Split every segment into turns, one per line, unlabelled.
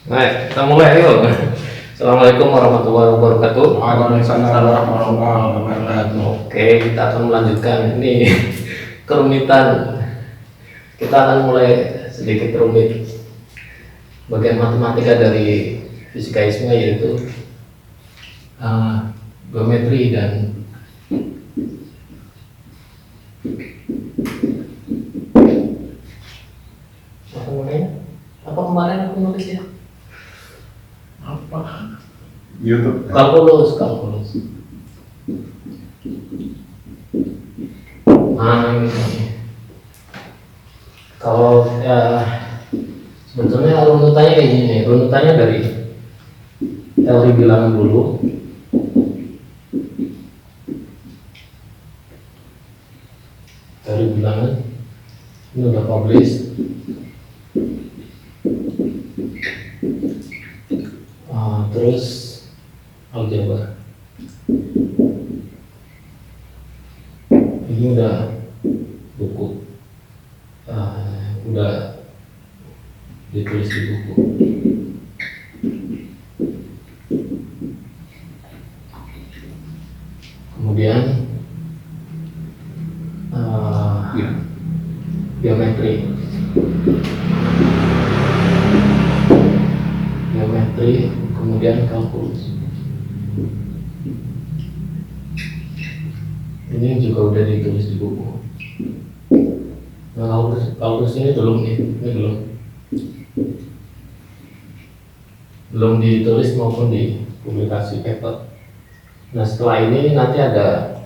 Baik, kita mulai yuk. Assalamualaikum warahmatullahi wabarakatuh.
Waalaikumsalam warahmatullahi wabarakatuh.
Oke, kita akan melanjutkan ini kerumitan. Kita akan mulai sedikit rumit bagian matematika dari fisikaisme, yaitu geometri dan apa namanya? Apa kemarin aku nulis ya?
Apa? YouTube.
Kalkulus. Ini. Kalau ya sebetulnya runutannya kayak gini. Runutannya dari teori bilangan dulu. Teori bilangan ini udah publish. Terus aljabar. Ini udah buku, udah ditulis di buku. Kemudian geometri, kemudian kalkulus. Ini juga udah ditulis di buku. Nah, kalkulus ini belum nih, ini belum ditulis maupun di publikasi paper. Nah, setelah ini nanti ada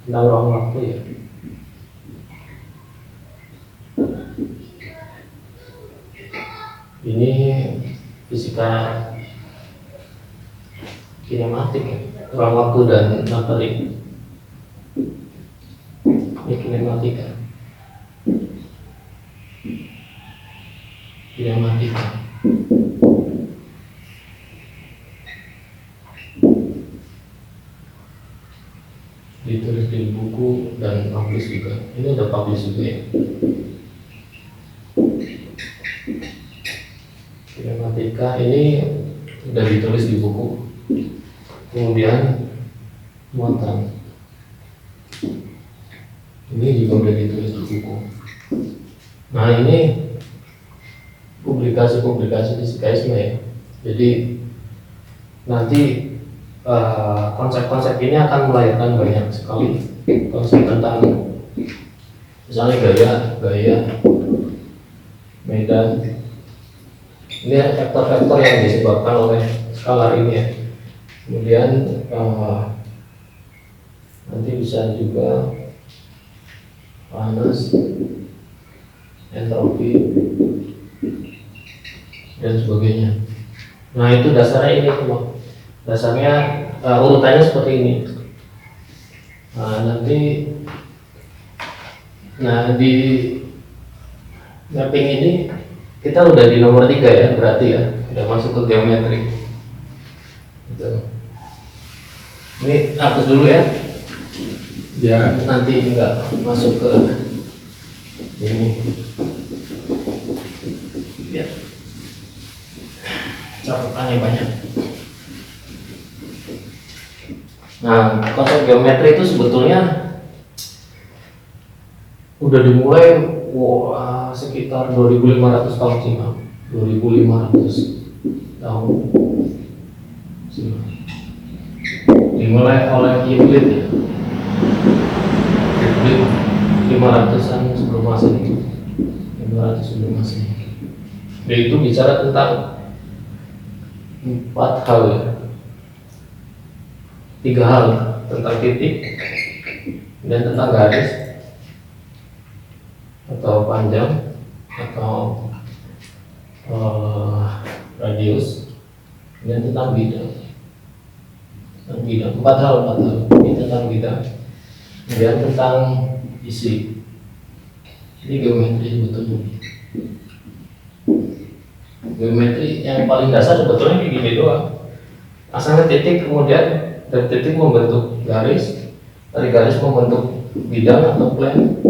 tentang ruang waktu ya. Ini fisika kinematik ya, ruang waktu dan materi. Ini kinematika. Ditulis di buku dan publish juga. Ini udah publish juga ya. Kinematika ini udah ditulis di buku. Kemudian muatan ini juga udah ditulis di buku. Nah, ini publikasi fisikaisme ya. Jadi nanti konsep-konsep ini akan melahirkan banyak sekali konsep tentang misalnya gaya, medan. Ini vektor-vektor yang disebabkan oleh skalar ini ya. Kemudian nanti bisa juga panas, entropi, dan sebagainya. Nah, itu dasarnya ini semua. Dasarnya urutannya seperti ini. Di mapping ini kita udah di nomor 3 ya, berarti ya udah masuk ke geometri. Gitu. Ini hapus dulu ya.
Ya.
Nanti enggak masuk ke ini. Ya. Catatannya banyak. Nah, konsep geometri itu sebetulnya udah dimulai sekitar 2500 tahun silam. 2500 tahun silam. Dimulai oleh Euclid ya. Euclid 500-an sebelum Masehi. 500 sebelum Masehi. Dia itu bicara tentang 4 hal ya. 3 hal, tentang titik dan tentang garis atau panjang atau radius, dan tentang bidang. 4 hal. Ini tentang bidang. Kemudian tentang isi. Ini geometri sebetulnya. Geometri yang paling dasar sebetulnya kayak gini doang. Pasangnya titik, kemudian dari titik membentuk garis, dari garis membentuk bidang atau plane.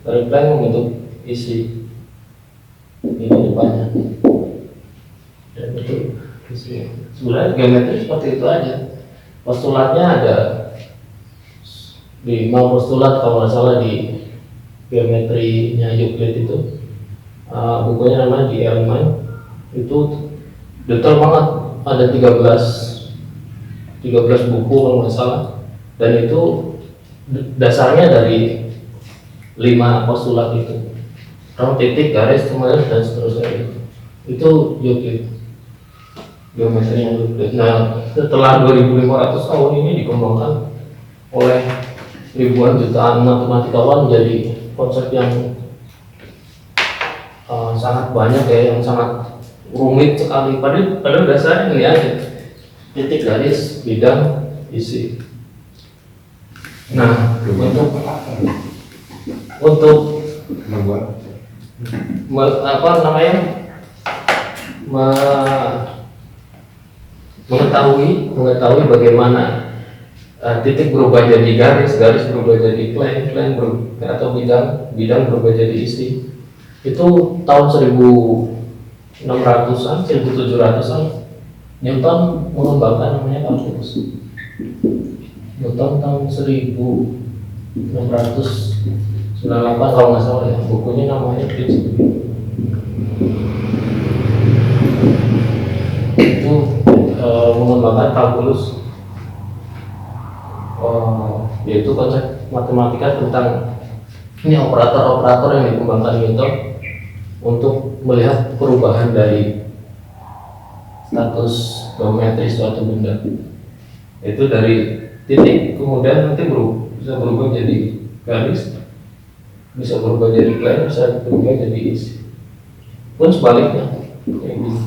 Dari plane membentuk isi ini depannya, dan itu isi. Sebenarnya geometri seperti itu aja. Postulatnya ada 5 postulat kalau nggak salah di geometrinya Euclid itu. Bukunya namanya di Elemen, itu detail banget, ada 13 buku kalau nggak salah, dan itu dasarnya dari 5 postulat itu, titik, garis, kemudian dan seterusnya. Itu Euclid, geometri yang Euclid. Nah, setelah 2500 tahun ini dikembangkan oleh ribuan jutaan matematikawan menjadi konsep yang sangat banyak ya, yang sangat rumit sekali. Padahal dasarnya ini aja, titik, garis, bidang, isi. Nah, untuk mengetahui bagaimana titik berubah jadi garis, garis berubah jadi plane, plane atau bidang, bidang berubah jadi isi. Itu tahun 1600-an, 1700-an, Newton mengembangkan namanya kalkulus. Newton tahun 1698 kalau nggak salah ya, bukunya namanya Principia. Itu mengembangkan kalkulus, yaitu konsep matematika tentang ini operator-operator yang dikembangkan Newton untuk melihat perubahan dari status geometri suatu benda. Itu dari titik kemudian nanti bisa berubah jadi garis, bisa berubah jadi plane, bisa berubah jadi isi, pun sebaliknya kayak gini.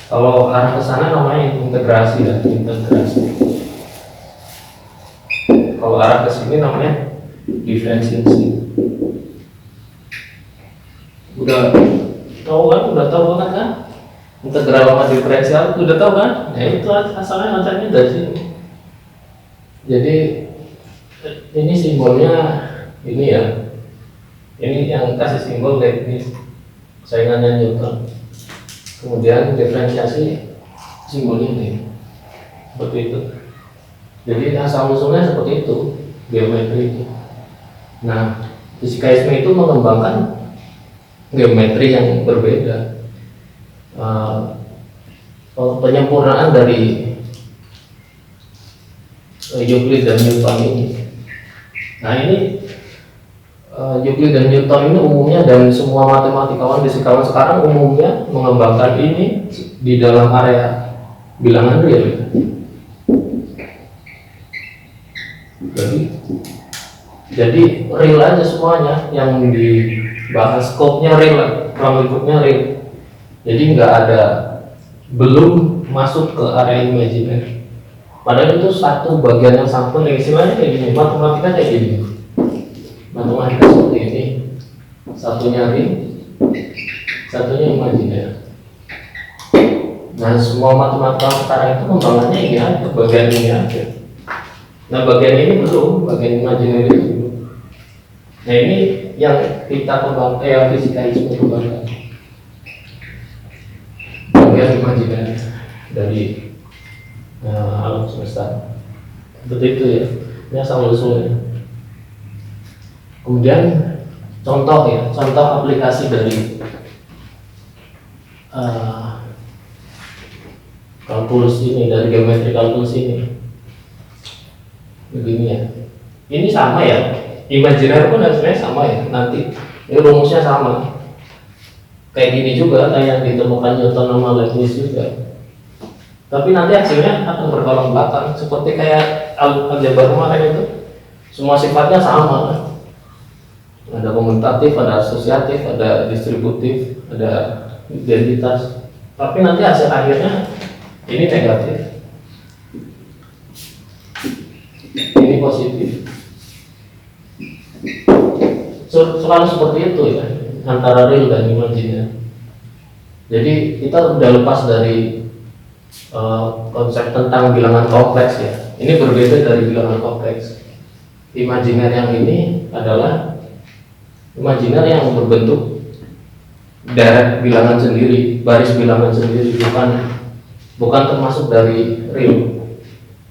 Kalau arah ke sana namanya integrasi ya, integrasi. Kalau arah ke sini namanya diferensiasi. Udah tahu banget kan? Integral sama diferensial udah tahu kan? Nah itu asalnya macamnya dari sini. Jadi ini simbolnya ini ya. Ini yang kasih simbol Leibniz, saingannya Newton. Kemudian diferensiasi simbolnya ini, seperti itu. Jadi asal usulnya seperti itu, geometri itu. Nah, fisikaisme itu mengembangkan geometri yang berbeda. Penyempurnaan dari Euclid dan Newton ini. Nah ini Euclid dan Newton ini umumnya, dan semua matematikawan fisikawan sekarang umumnya mengembangkan ini di dalam area bilangan real. Jadi real aja semuanya yang dibahas, scope-nya real, ruang lingkupnya real. Jadi nggak ada, belum masuk ke area imajiner. Padahal itu satu bagian yang sama, istilahnya kayak gini, matematika kayak gini. Matematika seperti ini, satunya real, satunya imajiner. Nah semua matematika sekarang itu kembangannya ini aja, bagian ini aja. Nah bagian ini belum, bagian imajiner itu belum. Nah ini yang kita kembangkan, yang fisikaisme kembangkan, bagian imajiner dari alam semesta. Seperti itu ya, ini asal usulnya. Kemudian contoh aplikasi dari kalkulus ini, dari geometri kalkulus ini. Begini ya, ini sama ya, imajiner pun sebenarnya sama ya, nanti ini rumusnya sama. Kayak gini juga, kayak yang ditemukan Newton sama Leibniz juga. Tapi nanti hasilnya akan bertolak belakang, seperti kayak aljabar kemarin itu, semua sifatnya sama. Ada komutatif, ada asosiatif, ada distributif, ada identitas. Tapi nanti hasil akhirnya ini negatif, ini positif. Selalu seperti itu ya, antara real dan imajiner. Jadi kita udah lepas dari konsep tentang bilangan kompleks ya. ini berbeda dari bilangan kompleks. Imajiner yang ini adalah imajiner yang berbentuk deret bilangan sendiri, baris bilangan sendiri, bukan termasuk dari real.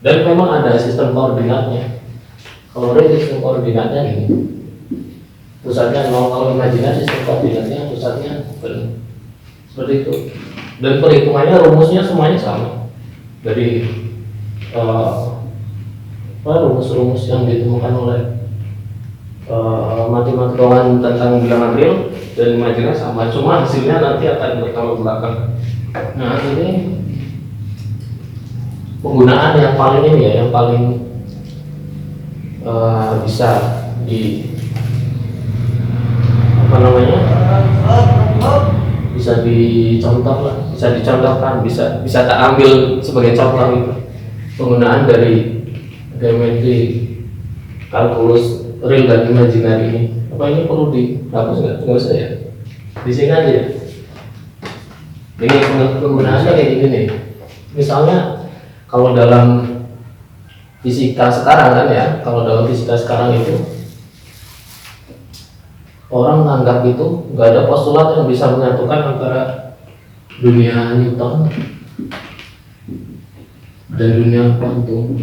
Dan memang ada sistem koordinatnya. Kalau real sistem koordinatnya ini pusatnya 0, kalau imajiner sistem koordinatnya pusatnya benar. Seperti itu. Dan perhitungannya rumusnya semuanya sama. Dari rumus-rumus yang ditemukan oleh matematika tentang bilangan real dan imajiner sama, cuma hasilnya nanti akan bertolak belakang. Nah, ini penggunaan yang paling ini ya, yang paling bisa di apa namanya, bisa dicontoh lah, bisa dicontohkan, bisa tak ambil sebagai contoh itu penggunaan dari geometri kalkulus real dan imajiner ini. Apa ini perlu dihapus nggak? Nggak usah ya, di sini aja ya. Ini penggunaannya kayak gini nih. Misalnya kalau dalam fisika sekarang kan ya, kalau dalam fisika sekarang itu orang menganggap itu nggak ada postulat yang bisa menyatukan antara dunia Newton dan dunia kuantum.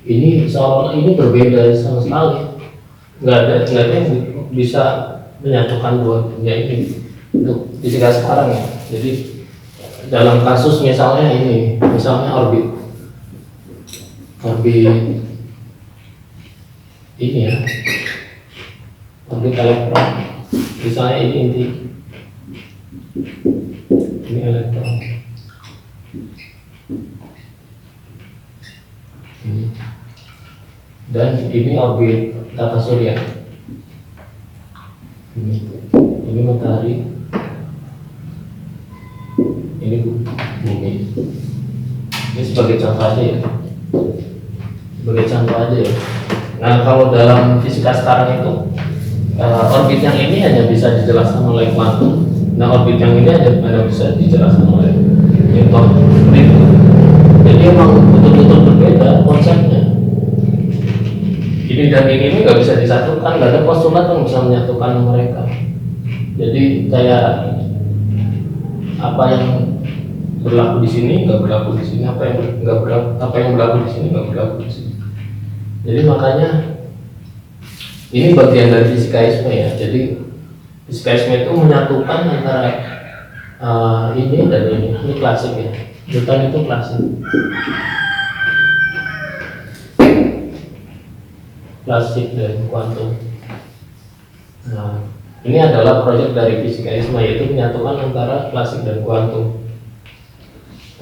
Ini soal ini berbeda sama sekali. Nggak ada yang bisa menyatukan dua dunia ini untuk fisika sekarang ya. Jadi dalam kasus misalnya ini, misalnya orbit ini ya, orbit elektron, misalnya ini elektron, dan ini orbit tata surya, ini matahari, ini bumi. Ini sebagai contoh aja ya, Nah, kalau dalam fisika sekarang itu orbit yang ini hanya bisa dijelaskan oleh kuantum. Nah, orbit yang ini hanya bisa dijelaskan oleh Newton. Jadi emang betul-betul berbeda konsepnya. Ini dan ini nggak bisa disatukan, nggak ada postulat yang bisa menyatukan mereka. Jadi kayak apa yang berlaku di sini nggak berlaku di sini, apa yang berlaku di sini nggak berlaku di sini. Jadi makanya ini bagian dari fisikaisme ya. Jadi fisikaisme itu menyatukan antara ini dan ini klasik ya. Newton itu klasik. Klasik dan kuantum. Nah, ini adalah proyek dari fisikaisme, yaitu menyatukan antara klasik dan kuantum.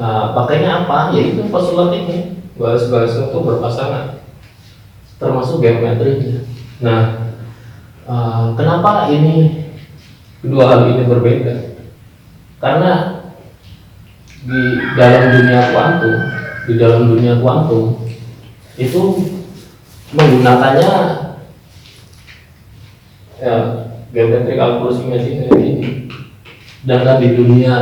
Nah, pakainya apa? Yaitu postulat ini, baris-baris itu berpasangan, termasuk geometrinya. Nah, kenapa ini kedua hal ini berbeda? Karena di dalam dunia kuantum itu menggunakannya ya, geometri kalkulus imajiner ini, sedangkan di dunia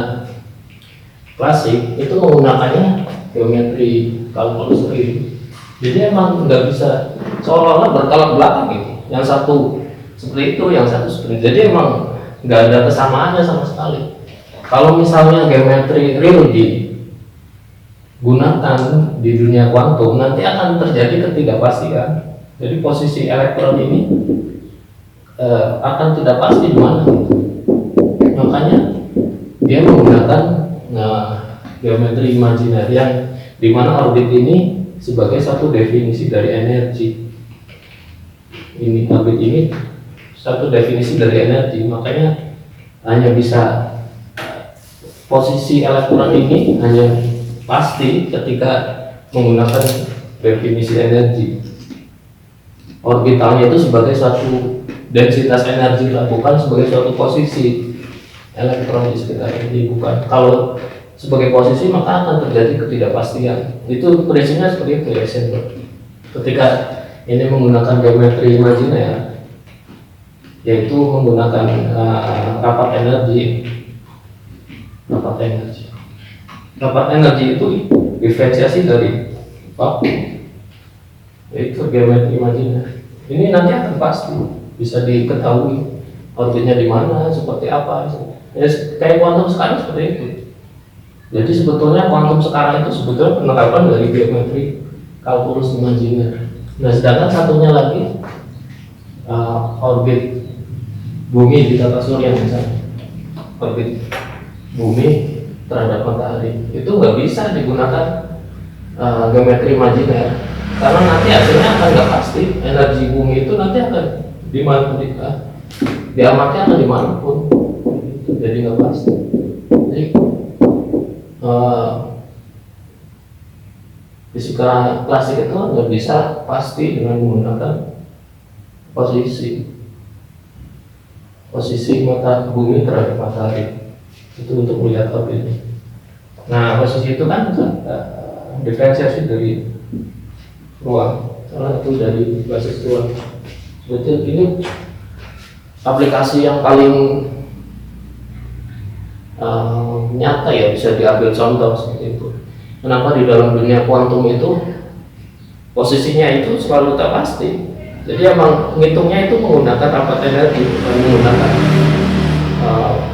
klasik itu menggunakannya geometri kalkulus real. Jadi emang nggak bisa seolah-olah bertolak belakang gitu. Yang satu seperti itu, yang satu seperti itu. Jadi emang nggak ada kesamaannya sama sekali. Kalau misalnya geometri real digunakan di dunia kuantum, nanti akan terjadi ketidakpastian. Jadi posisi elektron ini akan tidak pasti di mana. Makanya dia menggunakan geometri imajiner yang di mana orbit ini sebagai satu definisi dari energi. Ini orbit ini satu definisi dari energi, makanya hanya bisa posisi elektron ini hanya pasti ketika menggunakan definisi energi. Orbitalnya itu sebagai suatu densitas energi lah, bukan sebagai suatu posisi elektron di sekitar ini, bukan. Kalau sebagai posisi maka akan terjadi ketidakpastian. Itu prinsipnya seperti itu ya, Heisenberg. Ketika ini menggunakan geometri imajiner, yaitu menggunakan rapat energi. Rapat energi itu diferensiasi dari vakum. Itu geometri imajiner. Ini nanti akan pasti bisa diketahui orbitnya di mana, seperti apa. Ya, kayak kuantum sekarang seperti itu. Jadi sebetulnya kuantum sekarang itu sebetulnya penerapan dari geometri kalkulus imajiner. Nah, sedangkan satunya lagi orbit bumi di tata surya misalnya, orbit bumi terhadap matahari itu nggak bisa digunakan geometri imajiner karena nanti hasilnya akan nggak pasti. Energi bumi itu nanti akan diamatnya akan dimanapun, jadi nggak pasti. Jadi fisika klasik itu nggak bisa pasti dengan menggunakan posisi mata bumi terhadap matahari itu untuk melihat orbitnya. Nah, posisi itu kan diferensiasi dari ruang, salah satu dari basis ruang. Berarti ini aplikasi yang paling nyata ya, bisa diambil contoh seperti itu. Kenapa di dalam dunia kuantum itu posisinya itu selalu tak pasti. Jadi emang ngitungnya itu menggunakan rapat energi, bukan menggunakan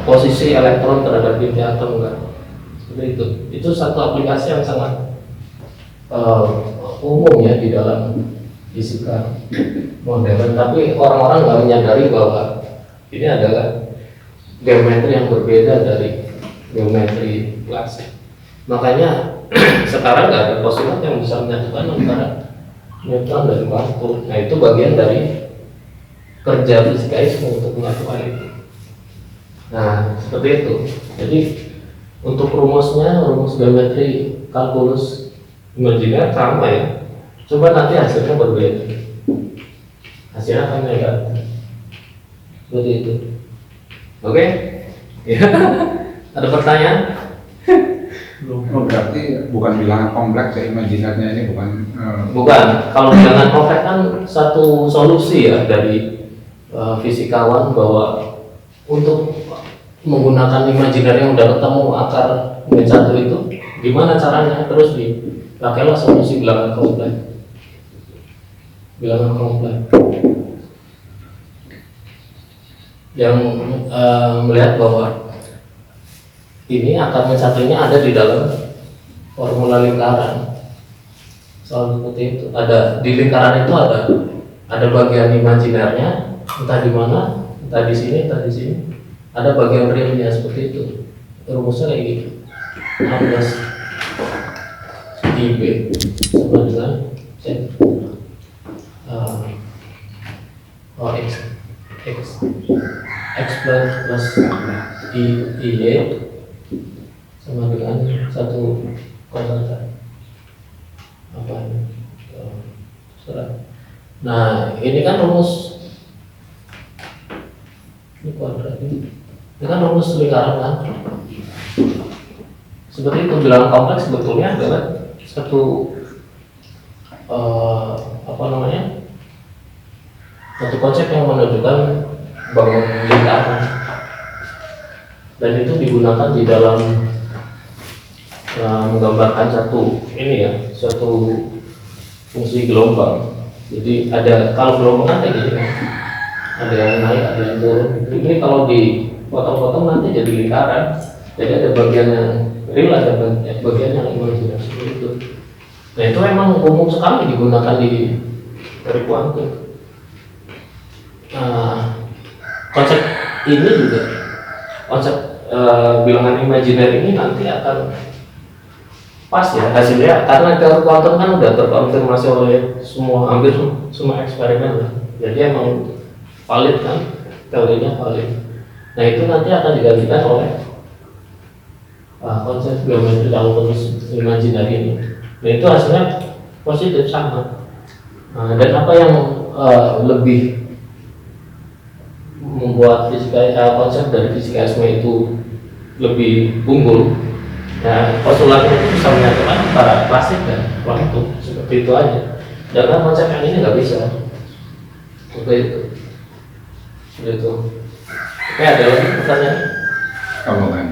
posisi elektron terhadap inti atom, enggak. Seperti itu. Itu satu aplikasi yang sangat umum ya di dalam fisika modern. Tapi orang-orang nggak menyadari bahwa ini adalah geometri yang berbeda dari geometri klasik. Makanya sekarang nggak ada postulat yang bisa menyatukan antara neutron dan kuantum. Nah, itu bagian dari kerja fisikaisme untuk menyatukan itu. Nah, seperti itu. Jadi untuk rumusnya, rumus geometri kalkulus imajiner sama ya. Coba nanti hasilnya berbeda. Hasilnya akan negatif. Seperti itu. Oke? Ya. Ada pertanyaan?
Oh, berarti bukan bilangan kompleks ya, imajinernya ini bukan.
Bukan. Kalau bilangan kompleks kan satu solusi ya dari fisikawan bahwa untuk menggunakan imajiner yang udah ketemu akar min satu itu gimana caranya, terus dipakailah solusi bilangan kompleks. Bilangan kompleks yang melihat bahwa ini akar min satunya ada di dalam formula lingkaran. Soal seperti itu. Ada di lingkaran itu ada bagian imajinernya, entah di mana, entah di sini, entah di sini. Ada bagian realnya seperti itu. Rumusnya kayak gitu. 16 IB sama dengan Z X plus Y sama dengan satu konstan apa ini? Nah, ini kan rumus ini kuadrat ini kan rumus lingkaran kan. Seperti itu, bilangan kompleks sebetulnya adalah satu satu konsep yang menunjukkan bangun lingkaran, dan itu digunakan di dalam menggambarkan satu fungsi gelombang. Jadi kalau gelombang kan kayak gini kan, ada yang naik, ada yang turun. Ini kalau dipotong-potong nanti jadi lingkaran. Jadi ada bagian yang real, ada bagian yang imajiner seperti itu. Nah, itu memang umum sekali digunakan di teori kuantum. Konsep ini juga, konsep bilangan imajiner ini nanti akan pas ya hasilnya, karena teori kuantum kan udah terkonfirmasi oleh hampir semua eksperimen lah. Jadi emang valid kan, teorinya valid. Nah, itu nanti akan digantikan oleh konsep geometri kalkulus imajiner ini. Nah, itu hasilnya positif sama. Dan apa yang lebih membuat konsep dari fisikaisme itu lebih unggul, ya postulatnya itu bisa menyatukan antara klasik dan kuantum, seperti itu aja. Jangan konsep yang ini nggak bisa. Seperti itu. Oke, ada lagi pertanyaan?
Kalau kan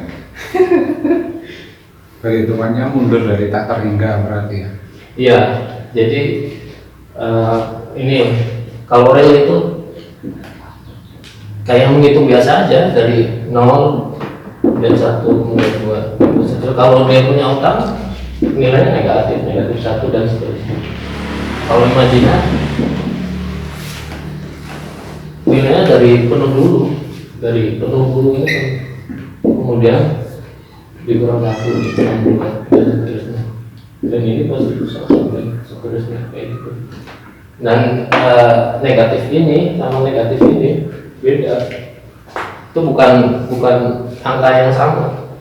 perhitungannya mundur dari tak terhingga berarti ya.
Iya, jadi ini kalau rel itu kayak menghitung biasa aja dari 0 dan 1 kemudian 2 terus seterusnya. Kalau dia punya utang nilainya negatif, negatif 1 dan seterusnya. Kalau imajiner nilainya dari penuh dulu, ini kan. Kemudian dikurang 1, dikurang 2 dan seterusnya. Dan ini pasti susah sampai seterusnya kayak gitu. Dan negatif ini sama negatif ini beda. Itu bukan angka yang sama,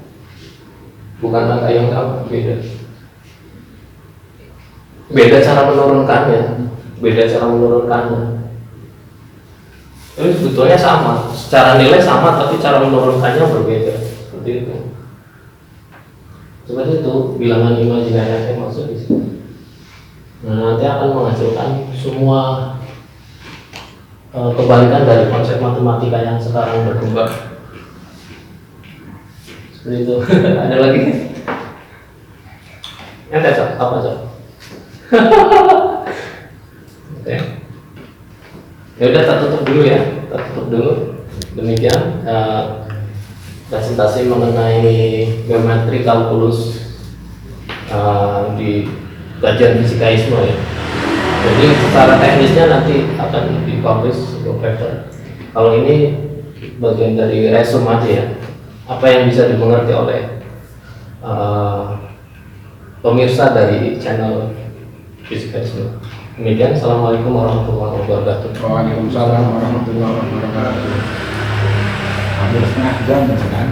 beda. Beda cara menurunkannya. Tapi sebetulnya sama, secara nilai sama tapi cara menurunkannya berbeda, seperti itu. Seperti itu bilangan imajiner yang masuk di sini. Nah, nanti akan menghasilkan semua kebalikan dari konsep matematika yang sekarang berkembang. Seperti itu. Ada lagi? Ente Cok, apa Cok? Oke. Ya udah, kita tutup dulu. Demikian presentasi mengenai geometri kalkulus di kajian fisikaisme ya. Jadi secara teknisnya nanti akan dipublish untuk paper. Kalau ini bagian dari resume aja ya, apa yang bisa dimengerti oleh pemirsa dari channel fisikaisme. Demikian, assalamualaikum warahmatullahi wabarakatuh.
Waalaikumsalam warahmatullahi wabarakatuh. Hampir setengah jam kan?